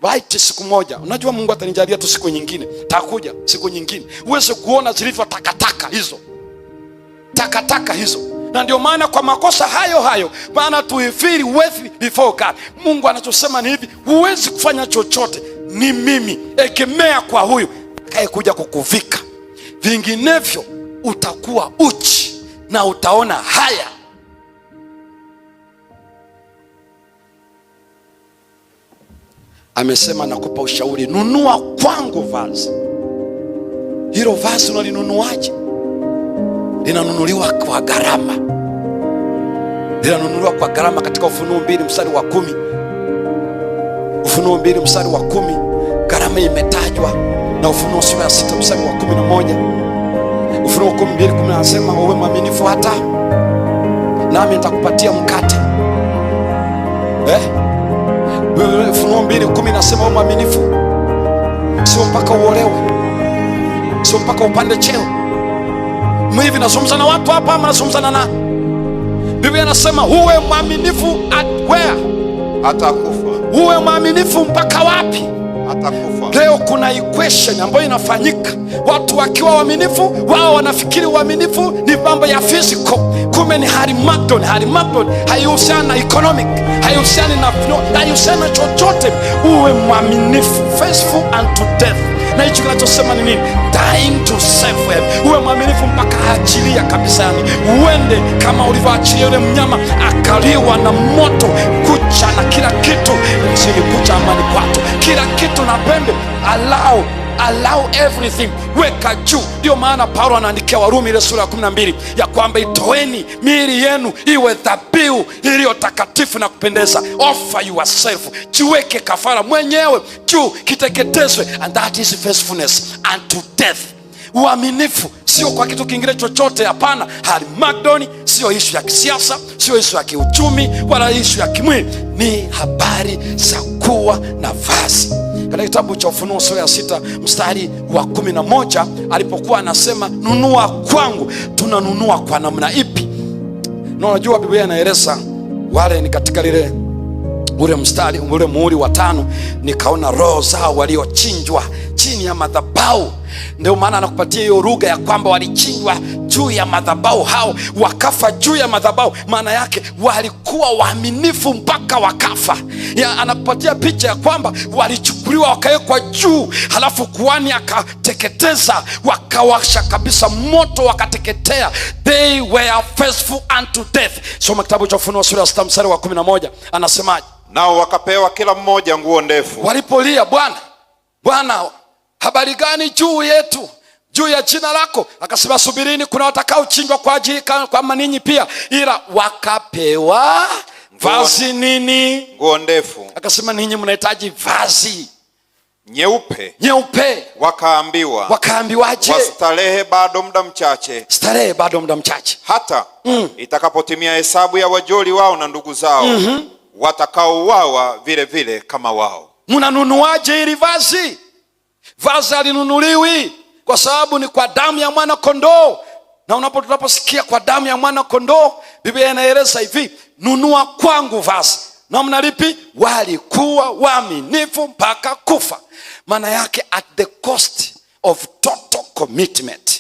invite siku moja. Unajua Mungu atanijalia tu siku nyingine, takuja siku nyingine uweze kuona zilivyo takataka hizo. Na ndio maana kwa makosa hayo maana tu feel worthy before God. Mungu anachosema ni hivi, huwezi kufanya chochote, ni mimi, ekemea kwa huyu kae kuja kukuvika, vinginevyo utakuwa uchi na utaona haya. Amesema nakupa ushauri, nunua kwangu vazi. Hilo vazi unalinunuaje? Linanunuliwa kwa gharama. Linanunuliwa kwa gharama katika Ufunuo 2 mstari wa 10. Ufunuo 2 mstari wa 10 gharama imetajwa, na Ufunuo sura ya 6 mstari wa 11. Ufunuo 12:10 anasema uwe mwaminifu hata nami nitakupatia mkate. Ufunuo 2:10 anasema uwe mwaminifu, sio mpaka uolewe, sio mpaka upande cheo. Mwivi nazungumza na watu hapa ama nazungumza na nani? Biblia inasema uwe mwaminifu at where? Hata kufa. Uwe mwaminifu mpaka wapi? Hata kufa. Leo kuna equation ambayo inafanyika, watu wakiwa waaminifu wao wanafikiri uaminifu ni mambo ya physical, kumbe ni Harmagedon. Haihusiani na economic, haihusiani na chochote. Uwe mwaminifu, faithful unto death. Na hicho kinachosema ni nini? Dying to self. Uwe mwaminifu mpaka achilia kabisa, yani uende kama ulivyoachilia yule mnyama akaliwa na moto, kucha na kila kitu, sio kucha amani kwato, kila kitu na pembe, allow everything, weka juu. Ndio maana Paulo anaandikia Warumi ile sura ya 12 ya kwamba itoeni miili yenu iwe dhabihu iliyo takatifu na kupendeza, offer yourself, jiweke kafara mwenyewe juu, kiteketezwe, and that is faithfulness unto death. Uaminifu sio kwa kitu kingine chochote, hapana. Harmagedoni sio ishu ya kisiasa, sio ishu ya kiuchumi, wala ishu ya kimwili, ni habari za kuwa na vazi. Katika kitabu cha Ufunuo sura ya 6 mstari wa 11 alipokuwa anasema nunua kwangu, tunanunua kwa namna ipi? Na unajua Biblia inaeleza wale ni katika ule mstari ule muhuri wa 5, nikaona roho zao waliochinjwa chini ya madhabahu. Ndio maana anakupatia hiyo lugha ya kwamba walichinjwa juu ya madhabahu, hao wakafa juu ya madhabahu. Maana yake walikuwa waaminifu mpaka wakafa. Anakupatia picha ya kwamba walichukuliwa wakawekwa juu, halafu kuhani akateketeza, wakawasha kabisa moto, wakateketea. They were faithful unto death. Soma kitabu cha Ufunuo sura ya 6 mstari wa 11, anasemaje? Nao wakapewa kila mmoja nguo ndefu. Walipolia, Bwana habari gani juu yetu, juu ya jina lako? Akasema subirini, kuna watakao chinjwa kwa ajili kama ninyi pia, ila wakapewa vazi nini? Nguo ndefu. Akasema ninyi mnahitaji vazi nyeupe. Wakaambiwaje? Wastarehe bado muda mchache, hata itakapotimia hesabu ya wajoli wao na ndugu zao, watakaouawa vile vile kama wao. Mnanunuaje hili vazi? Vazi halinunuliwi kwa sababu ni kwa damu ya mwana kondoo. Na tunaposikia kwa damu ya mwana kondoo, Biblia inaeleza hivi, nunua kwangu vazi. Na mnalipi? Walikuwa waaminifu mpaka kufa. Maana yake at the cost of total commitment.